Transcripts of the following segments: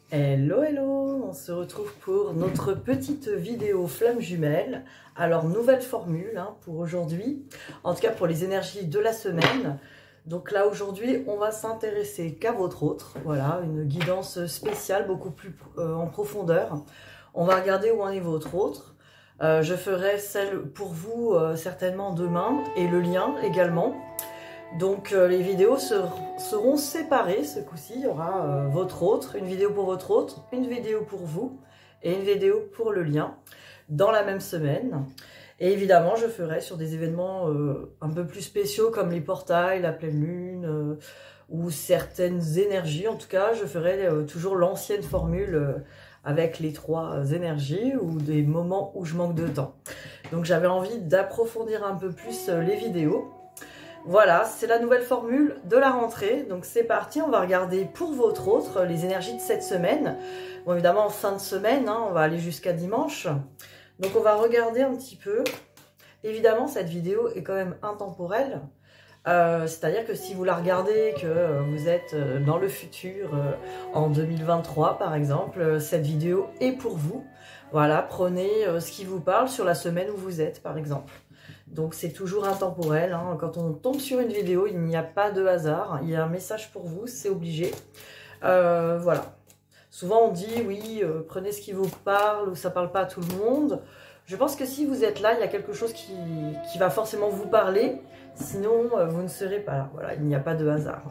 Hello, hello! On se retrouve pour notre petite vidéo flamme jumelle. Alors, nouvelle formule pour aujourd'hui, en tout cas pour les énergies de la semaine. Donc là, aujourd'hui, on va s'intéresser qu'à votre autre. Voilà, une guidance spéciale, beaucoup plus en profondeur. On va regarder où en est votre autre. Je ferai celle pour vous certainement demain et le lien également. Donc les vidéos seront séparées ce coup-ci, il y aura votre autre, une vidéo pour votre autre, une vidéo pour vous et une vidéo pour le lien dans la même semaine. Et évidemment, je ferai sur des événements un peu plus spéciaux comme les portails, la pleine lune ou certaines énergies. En tout cas, je ferai toujours l'ancienne formule avec les 3 énergies ou des moments où je manque de temps. Donc j'avais envie d'approfondir un peu plus les vidéos. Voilà, c'est la nouvelle formule de la rentrée. Donc c'est parti, on va regarder pour votre autre les énergies de cette semaine. Bon, évidemment, en fin de semaine, on va aller jusqu'à dimanche. Donc on va regarder un petit peu. Évidemment, cette vidéo est quand même intemporelle. C'est-à-dire que si vous la regardez, que vous êtes dans le futur, en 2023 par exemple, cette vidéo est pour vous. Voilà, prenez ce qui vous parle sur la semaine où vous êtes par exemple. Donc c'est toujours intemporel, quand on tombe sur une vidéo, il n'y a pas de hasard, il y a un message pour vous, c'est obligé. Voilà. Souvent on dit oui, prenez ce qui vous parle ou ça parle pas à tout le monde. Je pense que si vous êtes là, il y a quelque chose qui va forcément vous parler, sinon vous ne serez pas là. Voilà, il n'y a pas de hasard.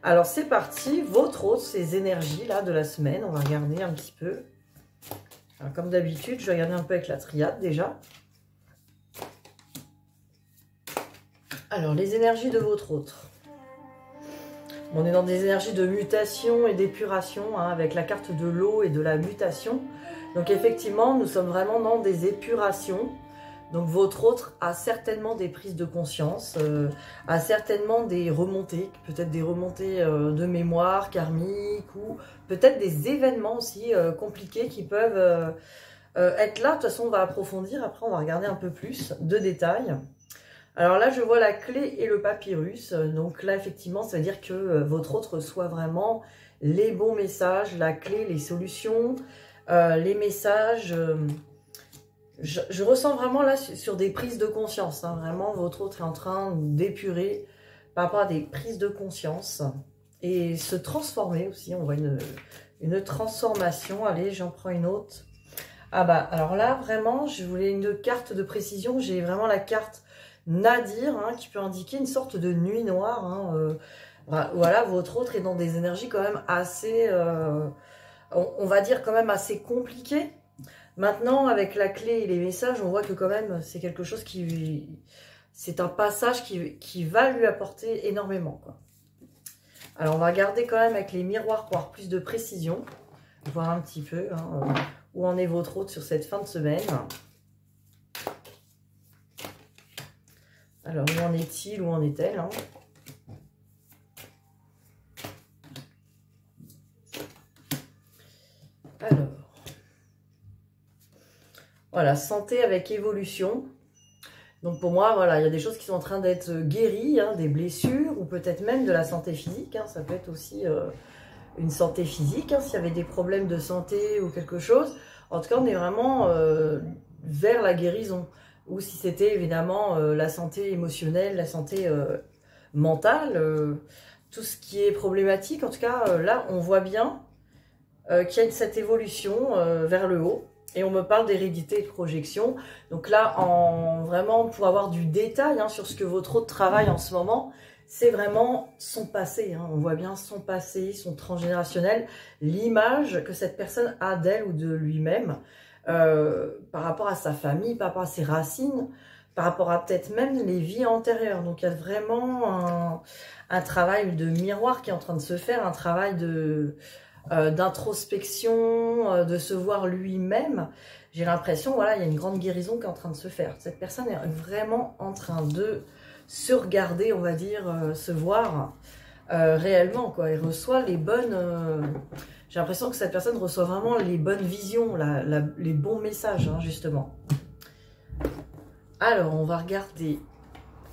Alors c'est parti, votre autre, ces énergies là de la semaine, on va regarder un petit peu. Alors, comme d'habitude, je vais regarder un peu avec la triade déjà. Alors, les énergies de votre autre. On est dans des énergies de mutation et d'épuration, avec la carte de l'eau et de la mutation. Donc, effectivement, nous sommes vraiment dans des épurations. Donc, votre autre a certainement des prises de conscience, a certainement des remontées, peut-être des remontées de mémoire karmique ou peut-être des événements aussi compliqués qui peuvent être là. De toute façon, on va approfondir. Après, on va regarder un peu plus de détails. Alors là, je vois la clé et le papyrus. Donc là, effectivement, ça veut dire que votre autre reçoit vraiment les bons messages, la clé, les solutions, les messages. Je ressens vraiment là sur des prises de conscience. Vraiment, votre autre est en train d'épurer par rapport à des prises de conscience et se transformer aussi. On voit une transformation. Allez, j'en prends une autre. Ah bah, alors là, vraiment, je voulais une carte de précision. J'ai vraiment la carte Nadir, qui peut indiquer une sorte de nuit noire. Voilà, votre autre est dans des énergies quand même assez, on va dire quand même assez compliquées. Maintenant, avec la clé et les messages, on voit que quand même, c'est quelque chose c'est un passage qui va lui apporter énormément, quoi. Alors, on va regarder quand même avec les miroirs pour avoir plus de précision, voir un petit peu où en est votre autre sur cette fin de semaine. Alors, où en est-il, où en est-elle Alors, voilà, santé avec évolution. Donc pour moi, voilà, il y a des choses qui sont en train d'être guéries, des blessures, ou peut-être même de la santé physique. Ça peut être aussi une santé physique, s'il y avait des problèmes de santé ou quelque chose. En tout cas, on est vraiment vers la guérison. Ou si c'était évidemment la santé émotionnelle, la santé mentale, tout ce qui est problématique. En tout cas, là, on voit bien qu'il y a cette évolution vers le haut. Et on me parle d'hérédité et de projection. Donc là, vraiment, pour avoir du détail sur ce que votre autre travaille en ce moment, c'est vraiment son passé. On voit bien son passé, son transgénérationnel, l'image que cette personne a d'elle ou de lui-même. Par rapport à sa famille, par rapport à ses racines, par rapport à peut-être même les vies antérieures. Donc il y a vraiment un travail de miroir qui est en train de se faire, un travail d'introspection, de se voir lui-même. J'ai l'impression, voilà, il y a une grande guérison qui est en train de se faire. Cette personne est vraiment en train de se regarder, on va dire, se voir réellement, quoi. Elle reçoit les bonnes... J'ai l'impression que cette personne reçoit vraiment les bonnes visions, les bons messages, justement. Alors, on va regarder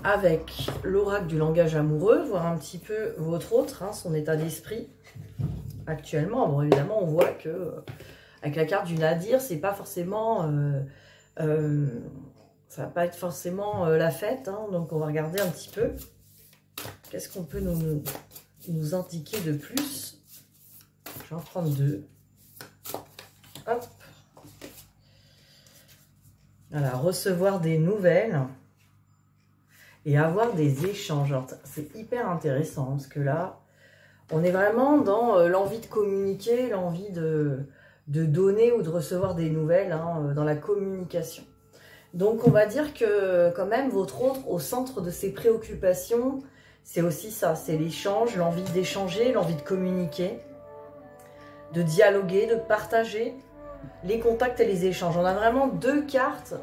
avec l'oracle du langage amoureux, voir un petit peu votre autre, son état d'esprit. actuellement. Bon, évidemment, on voit que avec la carte du Nadir, c'est pas forcément... ça va pas être forcément la fête, hein, donc on va regarder un petit peu. Qu'est-ce qu'on peut nous indiquer de plus? Je vais en prendre deux. Hop. Voilà, recevoir des nouvelles et avoir des échanges. C'est hyper intéressant parce que là, on est vraiment dans l'envie de communiquer, l'envie de donner ou de recevoir des nouvelles, hein, dans la communication. Donc on va dire que quand même votre autre au centre de ses préoccupations, c'est aussi ça, c'est l'échange, l'envie d'échanger, l'envie de communiquer, de dialoguer, de partager les contacts et les échanges. On a vraiment deux cartes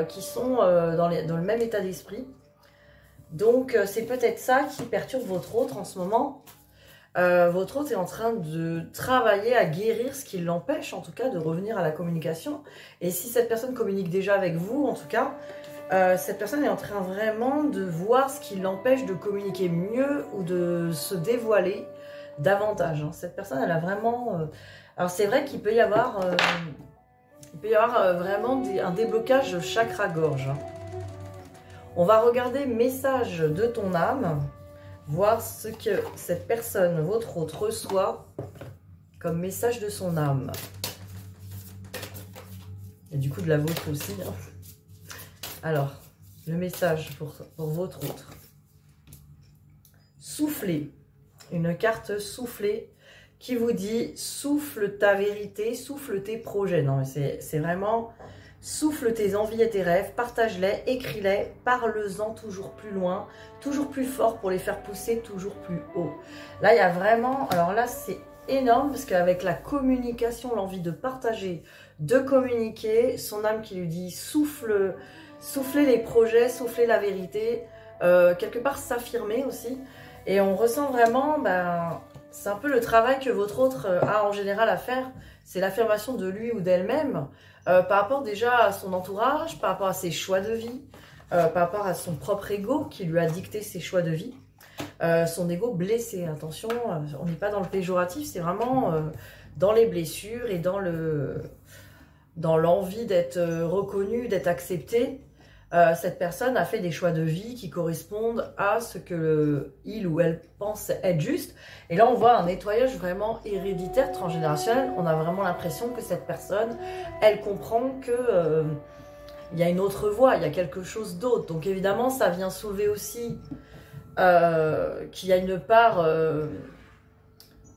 qui sont dans le même état d'esprit. Donc c'est peut-être ça qui perturbe votre autre en ce moment. Votre autre est en train de travailler à guérir ce qui l'empêche, en tout cas, de revenir à la communication. Et si cette personne communique déjà avec vous, en tout cas, cette personne est en train vraiment de voir ce qui l'empêche de communiquer mieux ou de se dévoiler davantage. Hein. Cette personne, elle a vraiment... Alors, c'est vrai qu'il peut y avoir, vraiment un déblocage chakra-gorge. Hein. On va regarder message de ton âme. Voir ce que cette personne, votre autre, reçoit comme message de son âme. Et du coup de la vôtre aussi. Hein. Alors, le message pour votre autre. Souffler. Une carte soufflée qui vous dit souffle ta vérité, souffle tes projets. Non, c'est vraiment... Souffle tes envies et tes rêves, partage-les, écris-les, parle-en toujours plus loin, toujours plus fort pour les faire pousser toujours plus haut. Là, il y a vraiment... Alors là, c'est énorme parce qu'avec la communication, l'envie de partager, de communiquer, son âme qui lui dit soufflez les projets, soufflez la vérité, quelque part s'affirmer aussi. Et on ressent vraiment... c'est un peu le travail que votre autre a en général à faire, c'est l'affirmation de lui ou d'elle-même, par rapport déjà à son entourage, par rapport à ses choix de vie, par rapport à son propre ego qui lui a dicté ses choix de vie, son ego blessé. Attention, on n'est pas dans le péjoratif, c'est vraiment dans les blessures et dans l'envie d'être reconnu, d'être accepté. Cette personne a fait des choix de vie qui correspondent à ce que il ou elle pense être juste. Et là, on voit un nettoyage vraiment héréditaire, transgénérationnel. On a vraiment l'impression que cette personne, elle comprend que il y a une autre voie, il y a quelque chose d'autre. Donc évidemment, ça vient soulever aussi qu'il y a une part...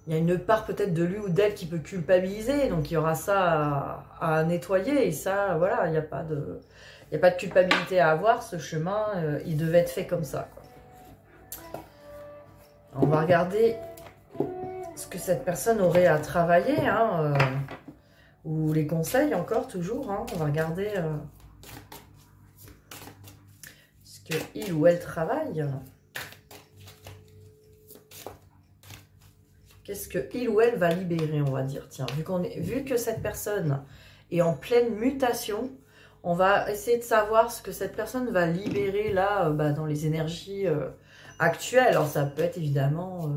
il y a une part peut-être de lui ou d'elle qui peut culpabiliser. Donc il y aura ça à nettoyer. Et ça, voilà, il n'y a pas de... Il n'y a pas de culpabilité à avoir, ce chemin, il devait être fait comme ça. Quoi. On va regarder ce que cette personne aurait à travailler, hein, ou les conseils encore, toujours. Hein. On va regarder ce qu'il ou elle travaille. Qu'est-ce qu'il ou elle va libérer, on va dire. Tiens, vu que cette personne est en pleine mutation, on va essayer de savoir ce que cette personne va libérer là, dans les énergies actuelles. Alors ça peut être évidemment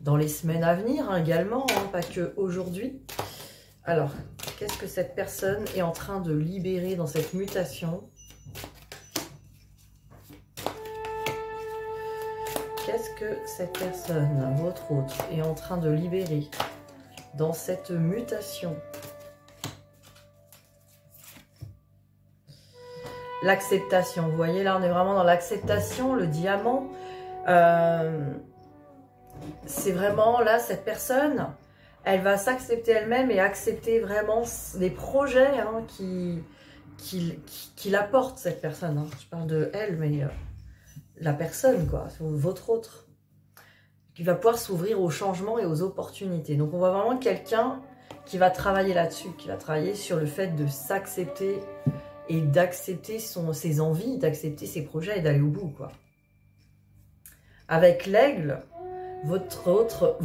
dans les semaines à venir hein, également, hein, pas que aujourd'hui. Alors, qu'est-ce que cette personne est en train de libérer dans cette mutation? Qu'est-ce que cette personne, votre autre, est en train de libérer dans cette mutation? L'acceptation, vous voyez, là on est vraiment dans l'acceptation, le diamant. C'est vraiment là, cette personne, elle va s'accepter elle-même et accepter vraiment les projets hein, qui l'apportent, cette personne. Hein. Je parle de elle, mais la personne, quoi, votre autre, qui va pouvoir s'ouvrir aux changements et aux opportunités. Donc on voit vraiment quelqu'un qui va travailler là-dessus, qui va travailler sur le fait de s'accepter et d'accepter ses envies, d'accepter ses projets et d'aller au bout, quoi. Avec l'aigle, votre autre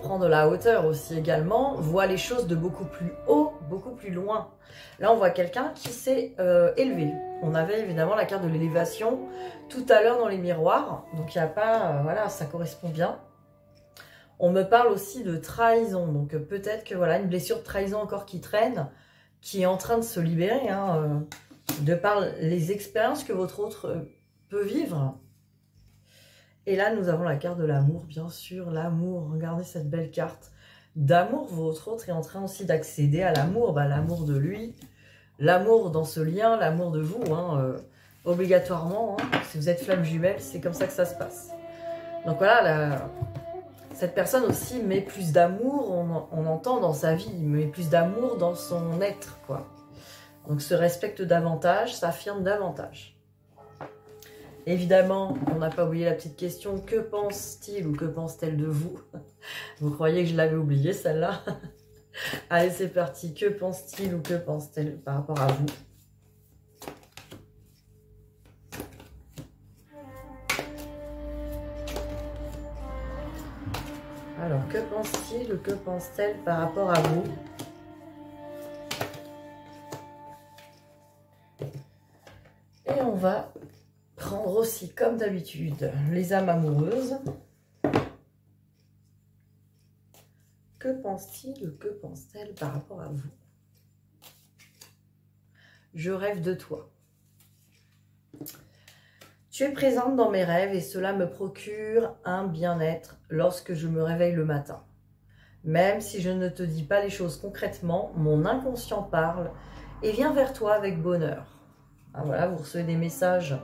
prend de la hauteur aussi également, voit les choses de beaucoup plus haut, beaucoup plus loin. Là, on voit quelqu'un qui s'est élevé. On avait évidemment la carte de l'élévation tout à l'heure dans les miroirs, donc il n'y a pas, voilà, ça correspond bien. On me parle aussi de trahison, donc peut-être que voilà, une blessure de trahison encore qui traîne, qui est en train de se libérer, hein, de par les expériences que votre autre peut vivre. Et là, nous avons la carte de l'amour, bien sûr, l'amour. Regardez cette belle carte d'amour. Votre autre est en train aussi d'accéder à l'amour, l'amour de lui, l'amour dans ce lien, l'amour de vous, hein, obligatoirement. Hein, si vous êtes flamme jumelle, c'est comme ça que ça se passe. Donc voilà, cette personne aussi met plus d'amour, on entend dans sa vie, met plus d'amour dans son être, quoi. Donc se respecte davantage, s'affirme davantage. Évidemment, on n'a pas oublié la petite question, que pense-t-il ou que pense-t-elle de vous? Vous croyez que je l'avais oublié celle-là? Allez, c'est parti, que pense-t-il ou que pense-t-elle par rapport à vous? Alors, que pense-t-il ou que pense-t-elle par rapport à vous? Et on va prendre aussi, comme d'habitude, les âmes amoureuses. Que pense-t-il ou que pense-t-elle par rapport à vous? Je rêve de toi. Tu es présente dans mes rêves et cela me procure un bien-être lorsque je me réveille le matin. Même si je ne te dis pas les choses concrètement, mon inconscient parle et vient vers toi avec bonheur. Ah, voilà, vous recevez des messages,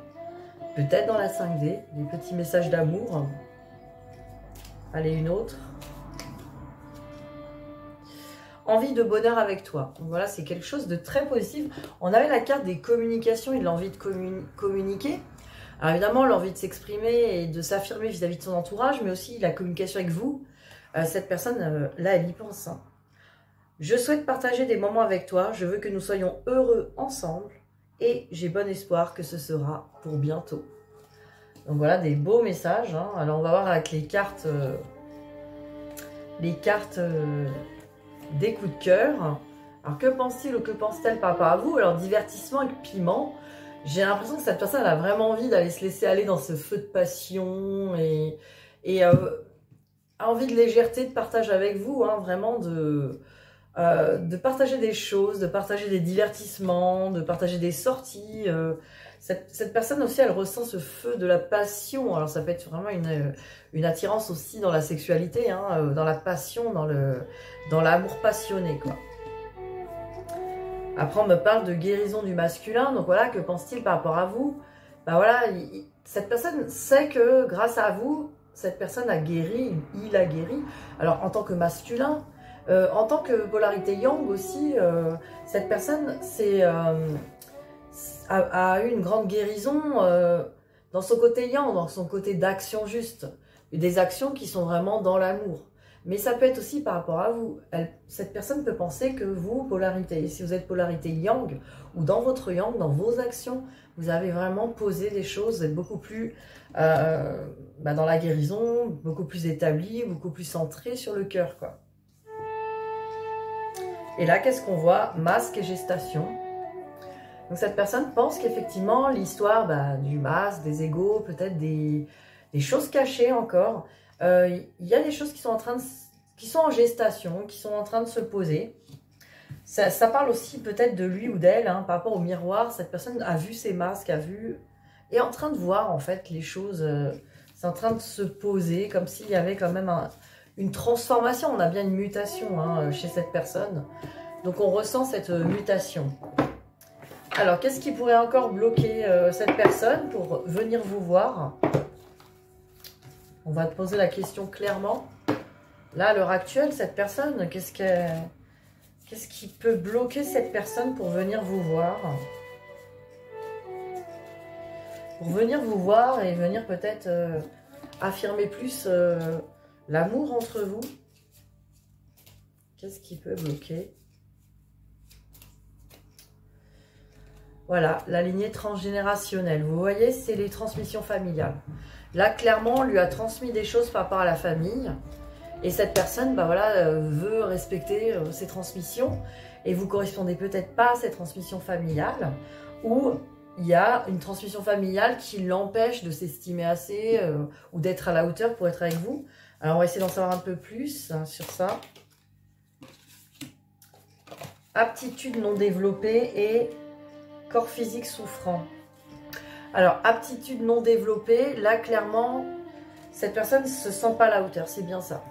peut-être dans la 5D, des petits messages d'amour. Allez, une autre. Envie de bonheur avec toi. Donc voilà, c'est quelque chose de très positif. On avait la carte des communications et de l'envie de communiquer. Alors évidemment, l'envie de s'exprimer et de s'affirmer vis-à-vis de son entourage, mais aussi la communication avec vous. Cette personne, là, elle y pense. Hein. Je souhaite partager des moments avec toi. Je veux que nous soyons heureux ensemble. Et j'ai bon espoir que ce sera pour bientôt. Donc voilà, des beaux messages. Hein. Alors on va voir avec les cartes des coups de cœur. Alors que pense-t-il ou que pense-t-elle par rapport à vous? Alors divertissement et piment. J'ai l'impression que cette personne a vraiment envie d'aller se laisser aller dans ce feu de passion et a envie de légèreté, de partage avec vous, hein, vraiment de partager des choses, de partager des divertissements, de partager des sorties. Cette personne aussi, elle ressent ce feu de la passion. Alors ça peut être vraiment une attirance aussi dans la sexualité, hein, dans la passion, dans l'amour passionné, quoi. Après, on me parle de guérison du masculin. Donc voilà, que pense-t-il par rapport à vous? Ben voilà, cette personne sait que grâce à vous, cette personne a guéri, il a guéri. Alors en tant que masculin, en tant que polarité yang aussi, cette personne a eu une grande guérison dans son côté yang, dans son côté d'action juste. Des actions qui sont vraiment dans l'amour. Mais ça peut être aussi par rapport à vous. Cette personne peut penser que vous, polarité, si vous êtes polarité yang, ou dans votre yang, dans vos actions, vous avez vraiment posé des choses, vous êtes beaucoup plus dans la guérison, beaucoup plus établi, beaucoup plus centré sur le cœur, quoi. Et là, qu'est-ce qu'on voit? Masque et gestation. Donc cette personne pense qu'effectivement, l'histoire du masque, des égos, peut-être des choses cachées encore, il y a des choses qui sont en gestation, qui sont en train de se poser. Ça parle aussi peut-être de lui ou d'elle, hein, par rapport au miroir. Cette personne a vu ses masques, est en train de voir en fait les choses. C'est en train de se poser, comme s'il y avait quand même une transformation. On a bien une mutation, hein, chez cette personne. Donc on ressent cette mutation. Alors qu'est-ce qui pourrait encore bloquer cette personne pour venir vous voir? On va te poser la question clairement. Là, à l'heure actuelle, cette personne, qu'est-ce qui peut bloquer cette personne pour venir vous voir? Pour venir vous voir et venir peut-être affirmer plus l'amour entre vous. Qu'est-ce qui peut bloquer? Voilà, la lignée transgénérationnelle. Vous voyez, c'est les transmissions familiales. Là, clairement, on lui a transmis des choses par rapport à la famille. Et cette personne, veut respecter ses transmissions. Et vous correspondez peut-être pas à cette transmission familiale. Ou il y a une transmission familiale qui l'empêche de s'estimer assez ou d'être à la hauteur pour être avec vous. Alors, on va essayer d'en savoir un peu plus hein, sur ça. Aptitude non développée et corps physique souffrant. Alors, aptitude non développée, là, clairement, cette personne ne se sent pas à la hauteur, c'est bien ça.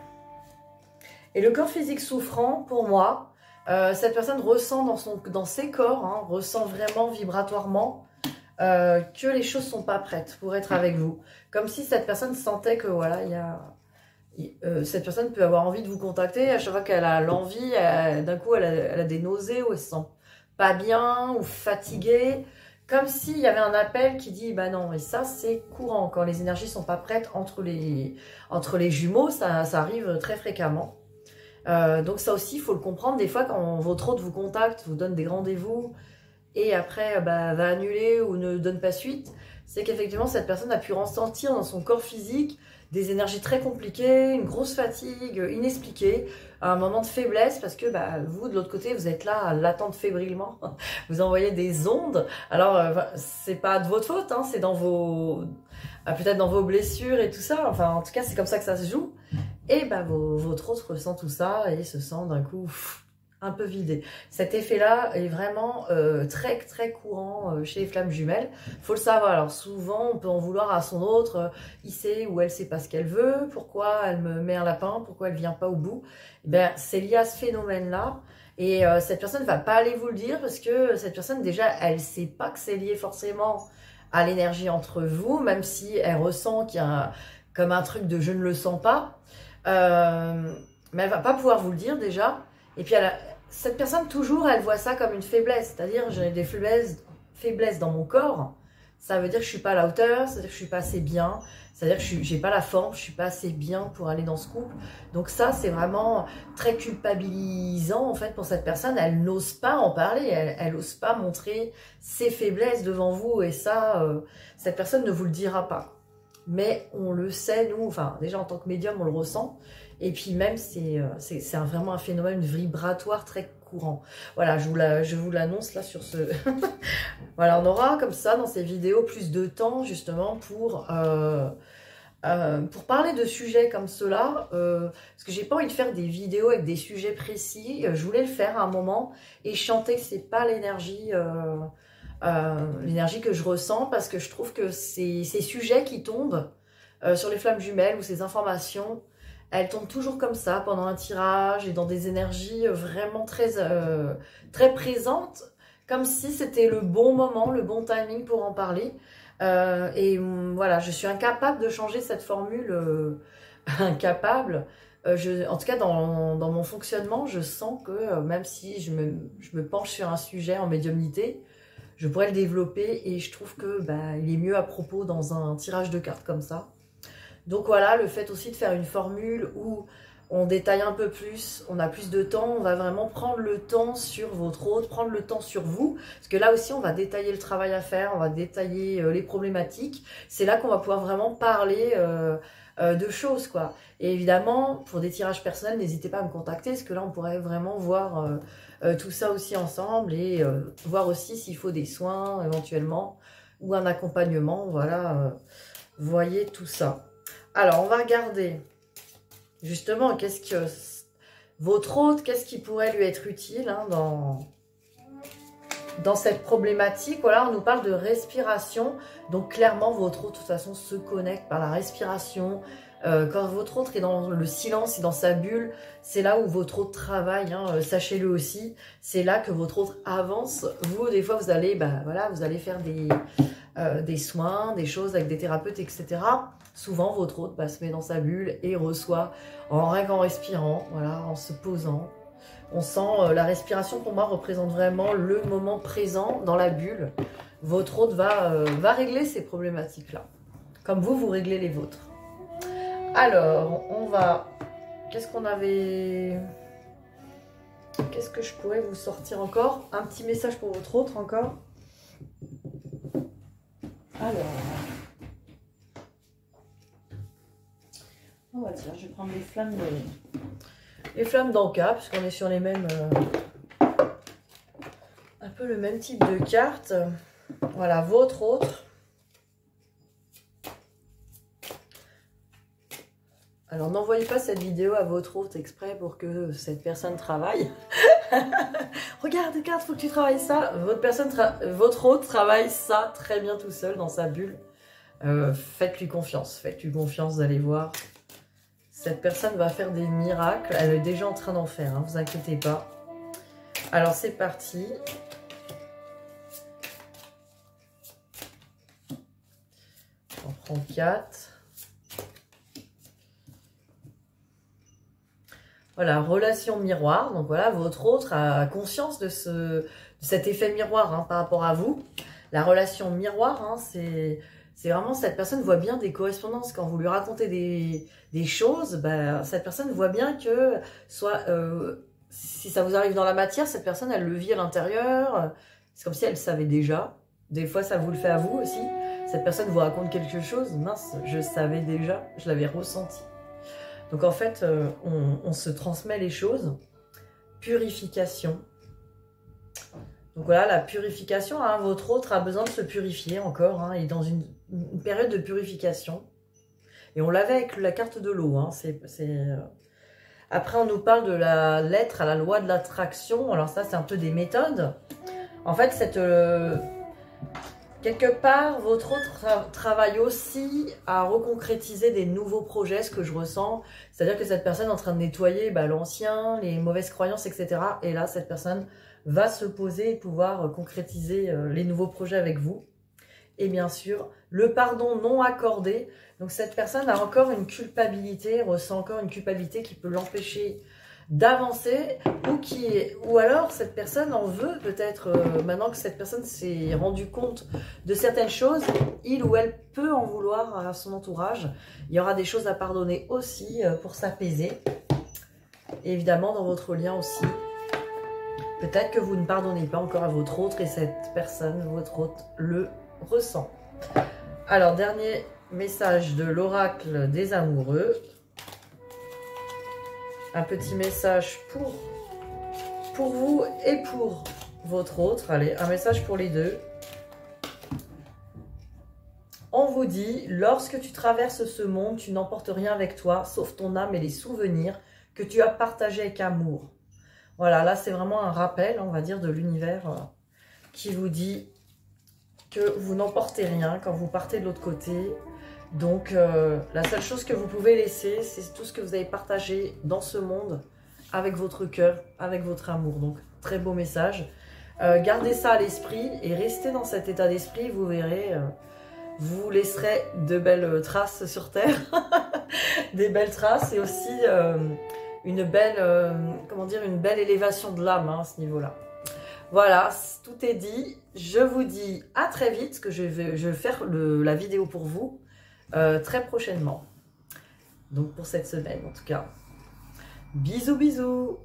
Et le corps physique souffrant, pour moi, cette personne ressent dans ses corps, hein, ressent vraiment vibratoirement que les choses ne sont pas prêtes pour être avec vous. Comme si cette personne sentait que, voilà, cette personne peut avoir envie de vous contacter. À chaque fois qu'elle a l'envie, d'un coup, elle a des nausées ou elle se sent pas bien ou fatiguée. Comme s'il y avait un appel qui dit, bah non, et ça, c'est courant. Quand les énergies sont pas prêtes entre les jumeaux, ça arrive très fréquemment. Donc ça aussi, il faut le comprendre. Des fois, quand votre hôte vous contacte, vous donne des rendez-vous et après va annuler ou ne donne pas suite, c'est qu'effectivement, cette personne a pu ressentir dans son corps physique des énergies très compliquées, une grosse fatigue inexpliquée, un moment de faiblesse parce que vous, de l'autre côté, vous êtes là à l'attendre fébrilement. Vous envoyez des ondes. Alors, c'est pas de votre faute, hein, c'est dans vos... peut-être dans vos blessures et tout ça. Enfin, en tout cas, c'est comme ça que ça se joue. Et votre autre ressent tout ça et se sent d'un coup un peu vidé. Cet effet-là est vraiment très très courant chez les flammes jumelles. Faut le savoir. Alors souvent, on peut en vouloir à son autre. Il sait ou elle sait pas ce qu'elle veut. Pourquoi elle me met un lapin? Pourquoi elle vient pas au bout? Eh bien, c'est lié à ce phénomène-là. Et cette personne ne va pas aller vous le dire parce que cette personne, déjà, elle sait pas que c'est lié forcément à l'énergie entre vous, même si elle ressent qu'il y a comme un truc de « je ne le sens pas ». Mais elle va pas pouvoir vous le dire déjà. Et puis cette personne toujours elle voit ça comme une faiblesse, c'est-à-dire j'ai des faiblesses dans mon corps, ça veut dire que je suis pas à la hauteur, ça veut dire que je suis pas assez bien, ça veut dire que j'ai pas la forme, je suis pas assez bien pour aller dans ce couple. Donc ça c'est vraiment très culpabilisant en fait pour cette personne, elle n'ose pas en parler, elle n'ose pas montrer ses faiblesses devant vous et ça cette personne ne vous le dira pas. Mais on le sait, nous, enfin déjà en tant que médium, on le ressent. Et puis même, c'est vraiment un phénomène vibratoire très courant. Voilà, je vous l'annonce là sur ce... Voilà, on aura comme ça dans ces vidéos plus de temps justement pour parler de sujets comme cela. Parce que j'ai pas envie de faire des vidéos avec des sujets précis. Je voulais le faire à un moment et chanter que c'est pas l'énergie... l'énergie que je ressens parce que je trouve que ces sujets qui tombent sur les flammes jumelles ou ces informations, elles tombent toujours comme ça pendant un tirage et dans des énergies vraiment très, très présentes, comme si c'était le bon moment, le bon timing pour en parler. Voilà, je suis incapable de changer cette formule, incapable. En tout cas, dans mon fonctionnement, je sens que même si je me penche sur un sujet en médiumnité, je pourrais le développer et je trouve que il est mieux à propos dans un tirage de cartes comme ça. Donc voilà, le fait aussi de faire une formule où on détaille un peu plus, on a plus de temps, on va vraiment prendre le temps sur votre hôte, prendre le temps sur vous, parce que là aussi on va détailler le travail à faire, on va détailler les problématiques, c'est là qu'on va pouvoir vraiment parler de choses quoi. Et évidemment, pour des tirages personnels, n'hésitez pas à me contacter, parce que là on pourrait vraiment voir tout ça aussi ensemble et voir aussi s'il faut des soins éventuellement ou un accompagnement, voilà, voyez tout ça. Alors, on va regarder, justement, qu'est-ce que votre hôte, qu'est-ce qui pourrait lui être utile hein, dans cette problématique. Voilà, on nous parle de respiration. Donc, clairement, votre hôte, de toute façon, se connecte par la respiration. Quand votre hôte est dans le silence et dans sa bulle, c'est là où votre hôte travaille, hein, sachez-le aussi. C'est là que votre hôte avance. Vous, des fois, vous allez, voilà, vous allez faire des soins, des choses avec des thérapeutes, etc. Souvent, votre hôte se met dans sa bulle et reçoit rien qu'en respirant, voilà, en se posant. On sent la respiration, pour moi, représente vraiment le moment présent dans la bulle. Votre hôte va régler ces problématiques-là, comme vous réglez les vôtres. Alors, on va... Qu'est-ce qu'on avait... Qu'est-ce que je pourrais vous sortir encore? Un petit message pour votre hôte encore. Alors... On va dire, je vais prendre les flammes d'Anka, puisqu'on est sur les mêmes... un peu le même type de carte. Voilà, votre autre. Alors, n'envoyez pas cette vidéo à votre hôte exprès pour que cette personne travaille. Regarde, faut que tu travailles ça. Votre hôte travaille ça très bien tout seul dans sa bulle. Faites-lui confiance, vous allez voir. Cette personne va faire des miracles. Elle est déjà en train d'en faire, hein, vous inquiétez pas. Alors, c'est parti. On prend 4. Voilà, relation miroir. Donc voilà, votre autre a conscience de cet effet miroir hein, par rapport à vous. La relation miroir, hein, c'est vraiment, cette personne voit bien des correspondances. Quand vous lui racontez des choses, ben, cette personne voit bien que, si ça vous arrive dans la matière, cette personne, elle le vit à l'intérieur. C'est comme si elle savait déjà. Des fois, ça vous le fait à vous aussi. Cette personne vous raconte quelque chose. Mince, je savais déjà, je l'avais ressenti. Donc en fait, on se transmet les choses. Purification. Donc voilà, la purification, hein, votre autre a besoin de se purifier encore. Hein, il est dans une période de purification. Et on l'avait avec la carte de l'eau. Hein, Après, on nous parle de la lettre à la loi de l'attraction. Alors ça, c'est un peu des méthodes. En fait, quelque part, votre autre travaille aussi à reconcrétiser des nouveaux projets, ce que je ressens. C'est-à-dire que cette personne est en train de nettoyer l'ancien, les mauvaises croyances, etc. Et là, cette personne va se poser et pouvoir concrétiser les nouveaux projets avec vous. Et bien sûr, le pardon non accordé. Donc cette personne a encore une culpabilité, ressent encore une culpabilité qui peut l'empêcher d'avancer, ou alors cette personne en veut peut-être, maintenant que cette personne s'est rendue compte de certaines choses, il ou elle peut en vouloir à son entourage. Il y aura des choses à pardonner aussi pour s'apaiser. Évidemment, dans votre lien aussi, peut-être que vous ne pardonnez pas encore à votre autre et cette personne, votre autre, le ressent. Alors, dernier message de l'oracle des amoureux. Un petit message pour vous et pour votre autre. Allez, un message pour les deux. On vous dit, lorsque tu traverses ce monde, tu n'emportes rien avec toi, sauf ton âme et les souvenirs que tu as partagés avec amour. Voilà, là c'est vraiment un rappel, on va dire, de l'univers qui vous dit que vous n'emportez rien quand vous partez de l'autre côté. Donc, la seule chose que vous pouvez laisser, c'est tout ce que vous avez partagé dans ce monde avec votre cœur, avec votre amour. Donc, très beau message. Gardez ça à l'esprit et restez dans cet état d'esprit. Vous verrez, vous laisserez de belles traces sur Terre. Des belles traces et aussi une belle, une belle élévation de l'âme à ce niveau-là. Voilà, tout est dit. Je vous dis à très vite, que je vais faire la vidéo pour vous. Très prochainement, donc pour cette semaine en tout cas. Bisous bisous.